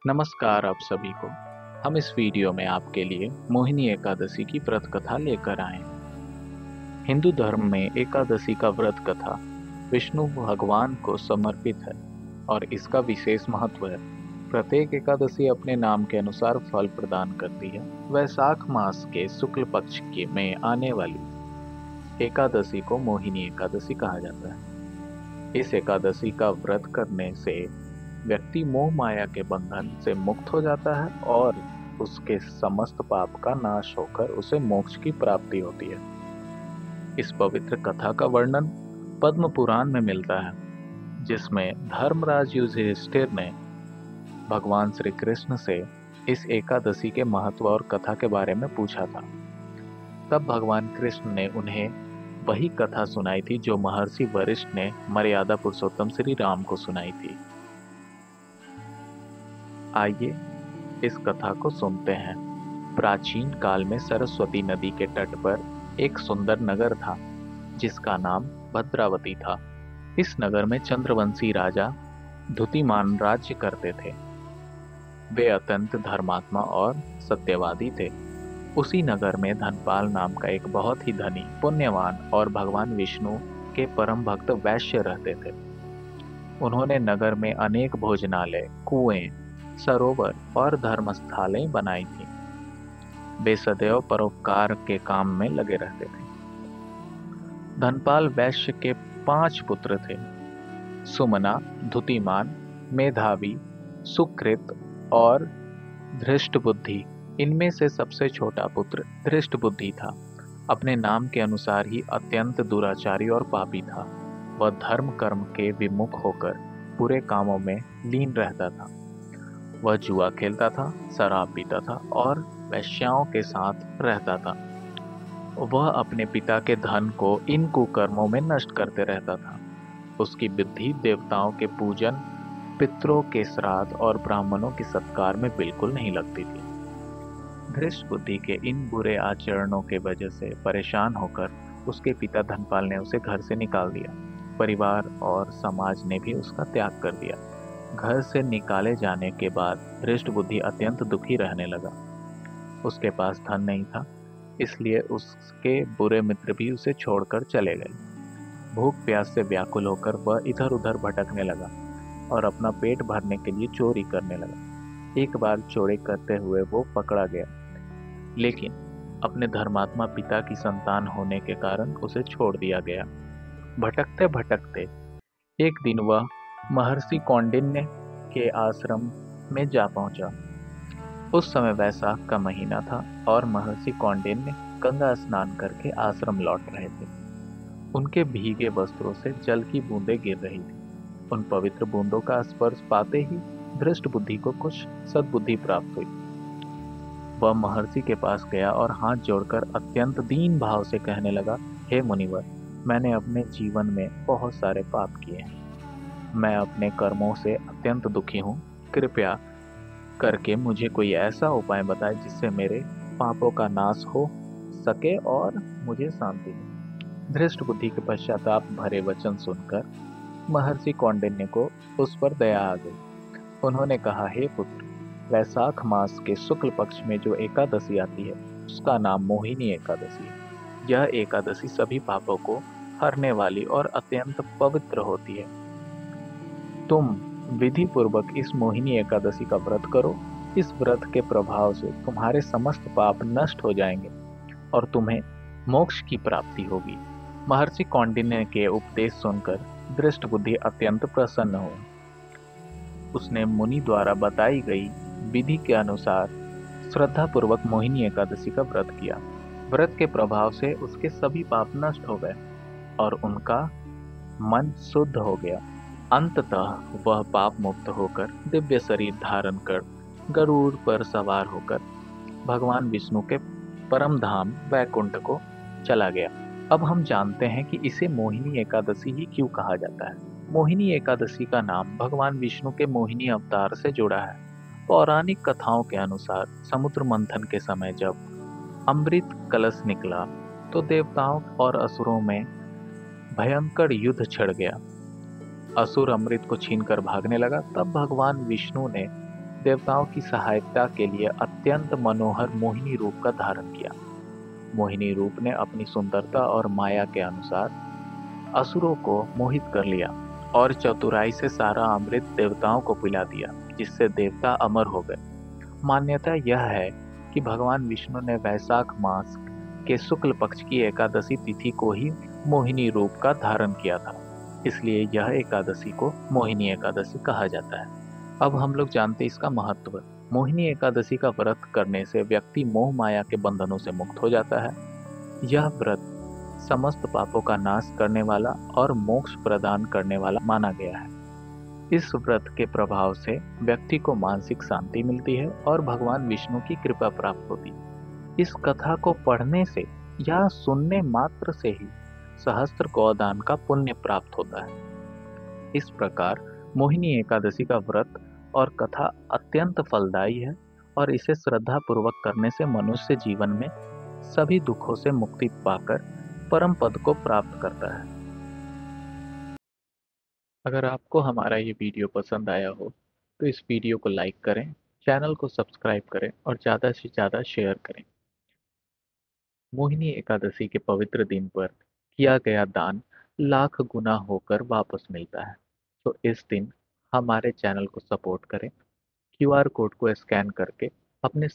नमस्कार आप सभी को। हम इस वीडियो में आपके लिए मोहिनी एकादशी की व्रत कथा लेकर आए हैं। हिंदू धर्म में एकादशी का व्रत कथा विष्णु भगवान को समर्पित है और इसका विशेष महत्व है। प्रत्येक एकादशी अपने नाम के अनुसार फल प्रदान करती है। वैशाख मास के शुक्ल पक्ष के में आने वाली एकादशी को मोहिनी एकादशी कहा जाता है। इस एकादशी का व्रत करने से व्यक्ति मोह माया के बंधन से मुक्त हो जाता है और उसके समस्त पाप का नाश होकर उसे मोक्ष की प्राप्ति होती है। इस पवित्र कथा का वर्णन पद्म पुराण में मिलता है, जिसमें धर्मराज युधिष्ठिर ने भगवान श्री कृष्ण से इस एकादशी के महत्व और कथा के बारे में पूछा था। तब भगवान कृष्ण ने उन्हें वही कथा सुनाई थी जो महर्षि वशिष्ठ ने मर्यादा पुरुषोत्तम श्री राम को सुनाई थी। आइए इस कथा को सुनते हैं। प्राचीन काल में सरस्वती नदी के तट पर एक सुंदर नगर था, जिसका नाम भद्रावती था। इस नगर में चंद्रवंशी राजा धुतिमान राज्य करते थे। वे अत्यंत धर्मात्मा और सत्यवादी थे। उसी नगर में धनपाल नाम का एक बहुत ही धनी, पुण्यवान और भगवान विष्णु के परम भक्त वैश्य रहते थे। उन्होंने नगर में अनेक भोजनालय, कुएं, सरोवर और धर्मस्थालें बनाई थी। वे सदैव परोपकार के काम में लगे रहते थे। धनपाल वैश्य के 5 पुत्र थे: सुमना, धुतिमान, मेधावी, सुकृत और धृष्टबुद्धि। इनमें से सबसे छोटा पुत्र धृष्टबुद्धि था। अपने नाम के अनुसार ही अत्यंत दुराचारी और पापी था। वह धर्म कर्म के विमुख होकर बुरे कामों में लीन रहता था। वह जुआ खेलता था, शराब पीता था और वेश्याओं के साथ रहता था। वह अपने पिता के धन को इन कुकर्मों में नष्ट करते रहता था। उसकी बुद्धि देवताओं के पूजन, पितरों के श्राद्ध और ब्राह्मणों के सत्कार में बिल्कुल नहीं लगती थी। धृष्ट बुद्धि के इन बुरे आचरणों के वजह से परेशान होकर उसके पिता धनपाल ने उसे घर से निकाल दिया। परिवार और समाज ने भी उसका त्याग कर दिया। घर से निकाले जाने के बाद धृष्ट बुद्धि अत्यंत दुखी रहने लगा। उसके पास धन नहीं था, इसलिए उसके बुरे मित्र भी उसे छोड़कर चले गए। भूख प्यास से व्याकुल होकर वह इधर उधर भटकने लगा और अपना पेट भरने के लिए चोरी करने लगा। एक बार चोरी करते हुए वो पकड़ा गया, लेकिन अपने धर्मात्मा पिता की संतान होने के कारण उसे छोड़ दिया गया। भटकते भटकते एक दिन वह महर्षि कौंडिन्य के आश्रम में जा पहुंचा। उस समय वैशाख का महीना था और महर्षि कौंडिन्य गंगा स्नान करके आश्रम लौट रहे थे। उनके भीगे वस्त्रों से जल की बूंदें गिर रही थी। उन पवित्र बूंदों का स्पर्श पाते ही धृष्ट बुद्धि को कुछ सद्बुद्धि प्राप्त हुई। वह महर्षि के पास गया और हाथ जोड़कर अत्यंत दीन भाव से कहने लगा, हे मुनिवर, मैंने अपने जीवन में बहुत सारे पाप किए हैं। मैं अपने कर्मों से अत्यंत दुखी हूँ। कृपया करके मुझे कोई ऐसा उपाय बताए जिससे मेरे पापों का नाश हो सके और मुझे शांति मिले। धृष्ट बुद्धि के पश्चाताप भरे वचन सुनकर महर्षि कौंडिन्य को उस पर दया आ गई। उन्होंने कहा, हे पुत्र, वैशाख मास के शुक्ल पक्ष में जो एकादशी आती है उसका नाम मोहिनी एकादशी है। यह एकादशी सभी पापों को हरने वाली और अत्यंत पवित्र होती है। तुम विधि पूर्वक इस मोहिनी एकादशी का व्रत करो। इस व्रत के प्रभाव से तुम्हारे समस्त पाप नष्ट हो जाएंगे और तुम्हें मोक्ष की प्राप्ति होगी। महर्षि कौंडिन्य के उपदेश सुनकर धृष्ट बुद्धि अत्यंत प्रसन्न हुआ। उसने मुनि द्वारा बताई गई विधि के अनुसार श्रद्धा पूर्वक मोहिनी एकादशी का व्रत किया। व्रत के प्रभाव से उसके सभी पाप नष्ट हो गए और उनका मन शुद्ध हो गया। अंततः वह पाप मुक्त होकर दिव्य शरीर धारण कर गरुड़ पर सवार होकर भगवान विष्णु के परम धाम वैकुंठ को चला गया। अब हम जानते हैं कि इसे मोहिनी एकादशी ही क्यों कहा जाता है। मोहिनी एकादशी का नाम भगवान विष्णु के मोहिनी अवतार से जुड़ा है। पौराणिक कथाओं के अनुसार समुद्र मंथन के समय जब अमृत कलश निकला तो देवताओं और असुरों में भयंकर युद्ध छिड़ गया। असुर अमृत को छीनकर भागने लगा। तब भगवान विष्णु ने देवताओं की सहायता के लिए अत्यंत मनोहर मोहिनी रूप का धारण किया। मोहिनी रूप ने अपनी सुंदरता और माया के अनुसार असुरों को मोहित कर लिया और चतुराई से सारा अमृत देवताओं को पिला दिया, जिससे देवता अमर हो गए। मान्यता यह है कि भगवान विष्णु ने वैशाख मास के शुक्ल पक्ष की एकादशी तिथि को ही मोहिनी रूप का धारण किया था। इसलिए यह एकादशी को मोहिनी एकादशी कहा जाता है। अब हम लोग जानते हैं इसका महत्व। मोहिनी एकादशी का व्रत करने से व्यक्ति मोह माया के बंधनों से मुक्त हो जाता है। यह व्रत समस्त पापों का नाश करने वाला और मोक्ष प्रदान करने वाला माना गया है। इस व्रत के प्रभाव से व्यक्ति को मानसिक शांति मिलती है और भगवान विष्णु की कृपा प्राप्त होती है। इस कथा को पढ़ने से या सुनने मात्र से ही सहस्त्र गौदान का पुण्य प्राप्त होता है। इस प्रकार मोहिनी एकादशी का व्रत और कथा अत्यंत फलदायी है और इसे श्रद्धा पूर्वक करने से मनुष्य जीवन में सभी दुखों से मुक्ति पाकर परम पद को प्राप्त करता है। अगर आपको हमारा ये वीडियो पसंद आया हो तो इस वीडियो को लाइक करें, चैनल को सब्सक्राइब करें और ज़्यादा से ज़्यादा शेयर करें। मोहिनी एकादशी के पवित्र दिन पर किया गया दान लाख गुना होकर वापस मिलता है। तो इस दिन हमारे चैनल को सपोर्ट करें। क्यूआर कोड को स्कैन करके अपने